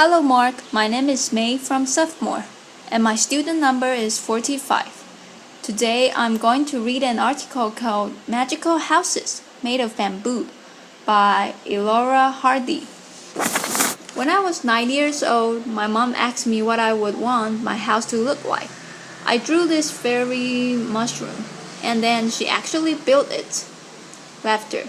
Hello Mark, my name is May from Sophomore, and my student number is 45. Today I'm going to read an article called Magical Houses Made of Bamboo by Elora Hardy. When I was 9 years old, my mom asked me what I would want my house to look like. I drew this fairy mushroom, and then she actually built it. Laughter.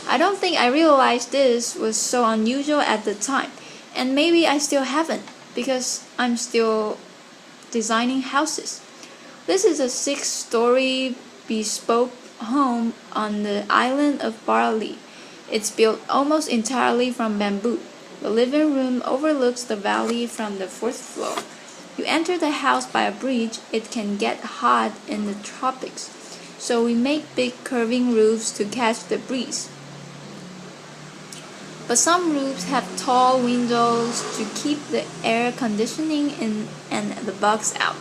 I don't think I realized this was so unusual at the time. And maybe I still haven't, because I'm still designing houses. This is a 6-story bespoke home on the island of Bali. It's built almost entirely from bamboo. The living room overlooks the valley from the 4th floor. You enter the house by a bridge. It can get hot in the tropics, so we make big curving roofs to catch the breeze. But some roofs have tall windows to keep the air conditioning in and the bugs out.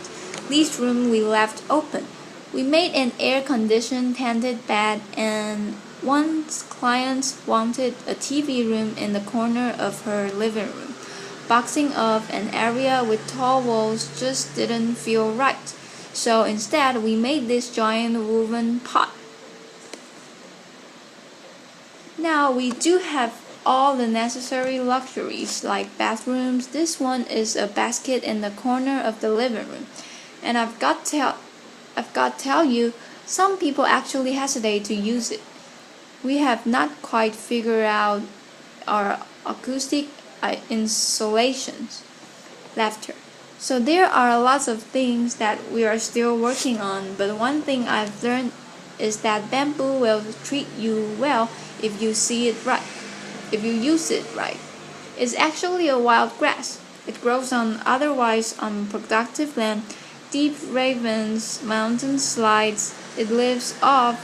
This room we left open. We made an air-conditioned tented bed, and one client wanted a TV room in the corner of her living room. Boxing off an area with tall walls just didn't feel right, so instead we made this giant woven pot. Now we do have all the necessary luxuries like bathrooms. This one is a basket in the corner of the living room, and I've got to tell you, some people actually hesitate to use it. We have not quite figured out our acoustic insulations. Laughter. So there are lots of things that we are still working on, but one thing I've learned is that bamboo will treat you well if you use it right. It's actually a wild grass. It grows on otherwise unproductive land, deep ravines, mountain slides. It lives off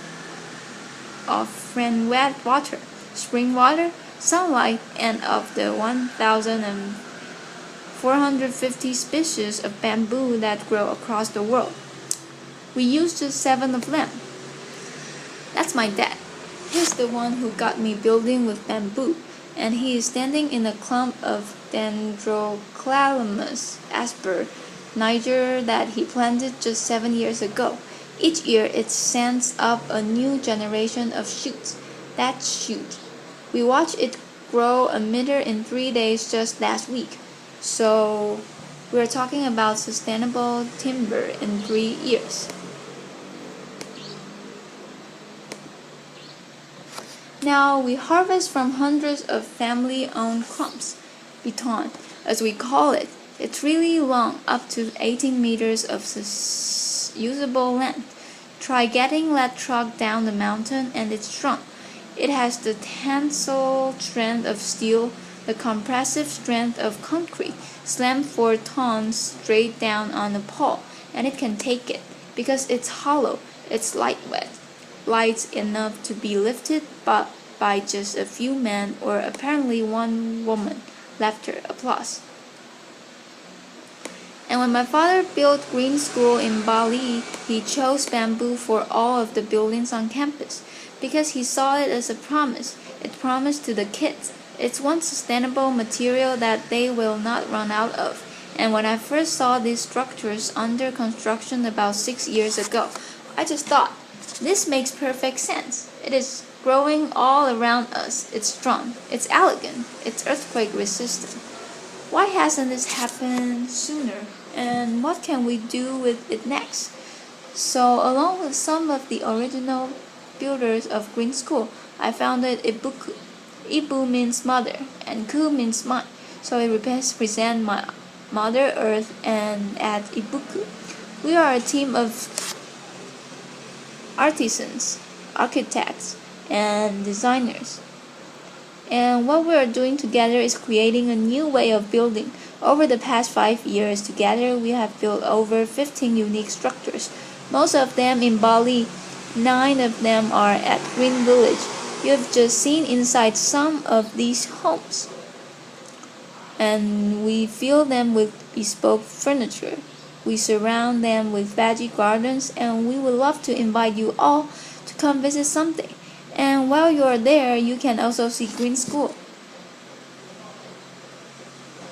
rain-wet water, spring water, sunlight, and of the 1,450 species of bamboo that grow across the world. We used just 7 of them. That's my dad. He's the one who got me building with bamboo, and he is standing in a clump of Dendrocalamus asper, Niger, that he planted just 7 years ago. Each year it sends up a new generation of shoots. That shoot. We watched it grow a meter in 3 days just last week. So we're talking about sustainable timber in 3 years. Now we harvest from hundreds of family-owned clumps, biton, as we call it. It's really long, up to 18 meters of usable length. Try getting that truck down the mountain and it's strong. It has the tensile strength of steel, the compressive strength of concrete. Slam 4 tons straight down on a pole, and it can take it, because it's hollow, it's light enough to be lifted by just a few men or apparently one woman. Laughter, applause. And when my father built Green School in Bali, he chose bamboo for all of the buildings on campus because he saw it as a promise. It promised to the kids. It's one sustainable material that they will not run out of. And when I first saw these structures under construction about 6 years ago, I just thought, this makes perfect sense. It is growing all around us. It's strong. It's elegant. It's earthquake resistant. Why hasn't this happened sooner? And what can we do with it next? So, along with some of the original builders of Green School, I founded Ibuku. Ibu means mother, and Ku means mine. So it represents my Mother Earth, and at Ibuku, we are a team of artisans, architects, and designers. And what we are doing together is creating a new way of building. Over the past 5 years, together we have built over 15 unique structures, most of them in Bali. 9 of them are at Green Village. You have just seen inside some of these homes. And we fill them with bespoke furniture. We surround them with veggie gardens, and we would love to invite you all to come visit someday. And while you are there, you can also see Green School.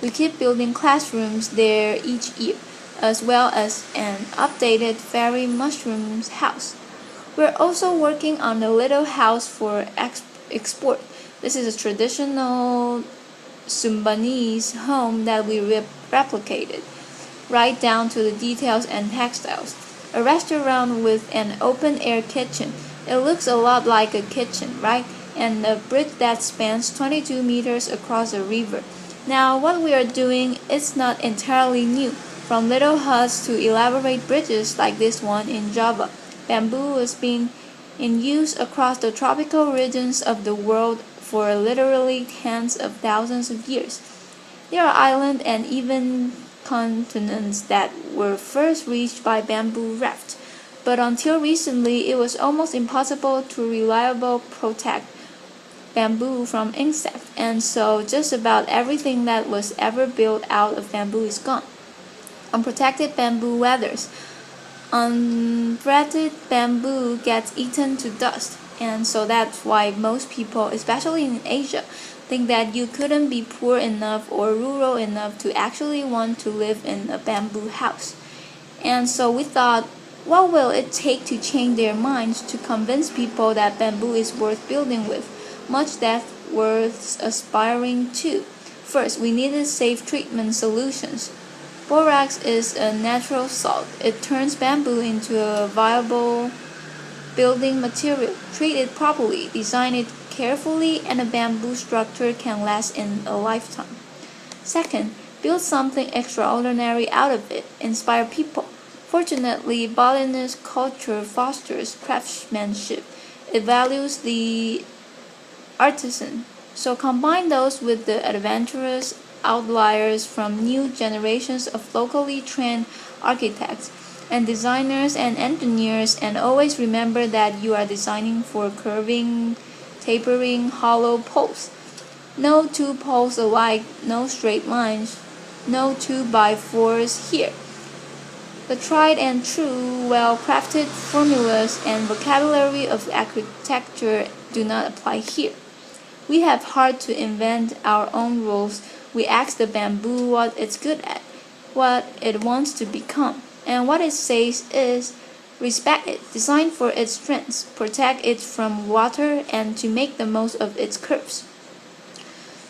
We keep building classrooms there each year, as well as an updated fairy mushroom house. We're also working on a little house for export. This is a traditional Sumbanese home that we replicated, right down to the details and textiles. A restaurant with an open-air kitchen. It looks a lot like a kitchen, right? And a bridge that spans 22 meters across a river. Now, what we are doing is not entirely new. From little huts to elaborate bridges like this one in Java, bamboo has been in use across the tropical regions of the world for literally tens of thousands of years. There are islands and even continents that were first reached by bamboo raft, but until recently it was almost impossible to reliably protect bamboo from insects, and so just about everything that was ever built out of bamboo is gone. Unprotected bamboo weathers. Unthreaded bamboo gets eaten to dust, and so that's why most people, especially in Asia, think that you couldn't be poor enough or rural enough to actually want to live in a bamboo house. And so we thought, what will it take to change their minds to convince people that bamboo is worth building with, much less worth aspiring to? First, we needed safe treatment solutions. Borax is a natural salt. It turns bamboo into a viable building material. Treat it properly, design it carefully, and a bamboo structure can last in a lifetime. Second, build something extraordinary out of it. Inspire people. Fortunately, Balinese culture fosters craftsmanship. It values the artisan. So combine those with the adventurous outliers from new generations of locally trained architects and designers and engineers, and always remember that you are designing for curving, tapering, hollow poles. No two poles alike, no straight lines, no 2x4s here. The tried and true, well-crafted formulas and vocabulary of architecture do not apply here. We have hard to invent our own rules. We ask the bamboo what it's good at, what it wants to become, and what it says is respect it, design for its strengths, protect it from water, and to make the most of its curves.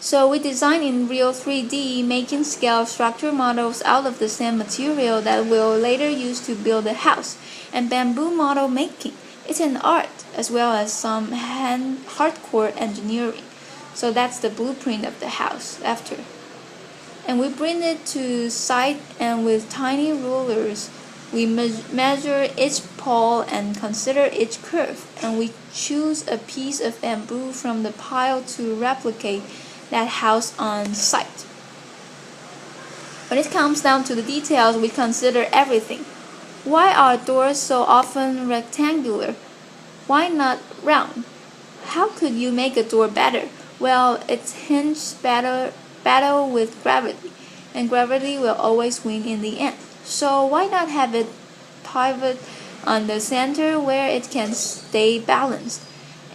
So we design in real 3D, making scale structure models out of the same material that we'll later use to build a house, and bamboo model making. It's an art as well as some hardcore engineering. So that's the blueprint of the house after. And we bring it to site, and with tiny rulers we measure each pole and consider each curve, and we choose a piece of bamboo from the pile to replicate that house on site. When it comes down to the details, we consider everything. Why are doors so often rectangular? Why not round? How could you make a door better? Well, it's hinged battle with gravity, and gravity will always win in the end. So why not have it pivot on the center where it can stay balanced?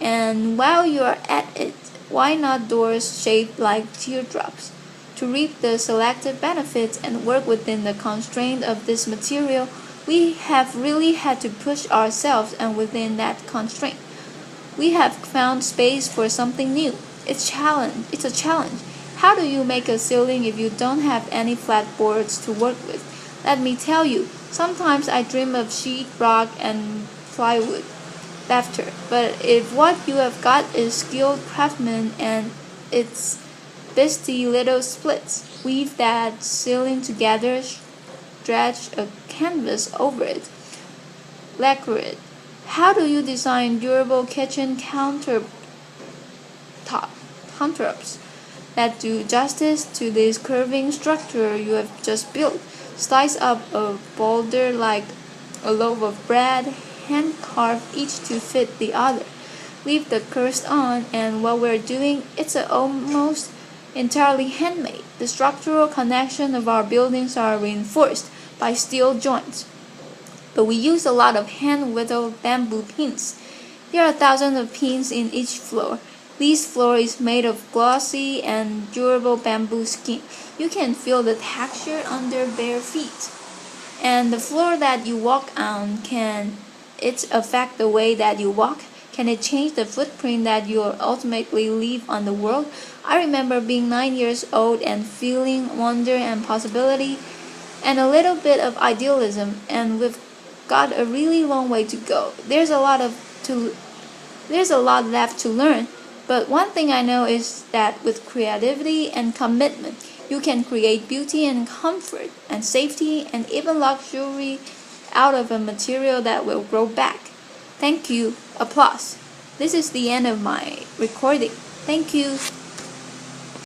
And while you're at it, why not doors shaped like teardrops? To reap the selected benefits and work within the constraint of this material, we have really had to push ourselves, and within that constraint, we have found space for something new. It's a challenge. How do you make a ceiling if you don't have any flat boards to work with? Let me tell you, sometimes I dream of sheet rock and plywood. Laughter. But if what you have got is skilled craftsmen and its beastly little splits, weave that ceiling together, stretch a canvas over it, lacquer it. How do you design durable kitchen countertops that do justice to this curving structure you have just built? Slice up a boulder like a loaf of bread, hand carve each to fit the other. Leave the curves on, and what we're doing, it's almost entirely handmade. The structural connection of our buildings are reinforced by steel joints, but we use a lot of hand-whittled bamboo pins. There are thousands of pins in each floor, This floor is made of glossy and durable bamboo skin. You can feel the texture under bare feet. And the floor that you walk on, can it affect the way that you walk? Can it change the footprint that you'll ultimately leave on the world? I remember being 9 years old and feeling wonder and possibility and a little bit of idealism, and we've got a really long way to go. There's a lot left to learn, but one thing I know is that with creativity and commitment, you can create beauty and comfort and safety and even luxury out of a material that will grow back. Thank you. Applause. This is the end of my recording. Thank you.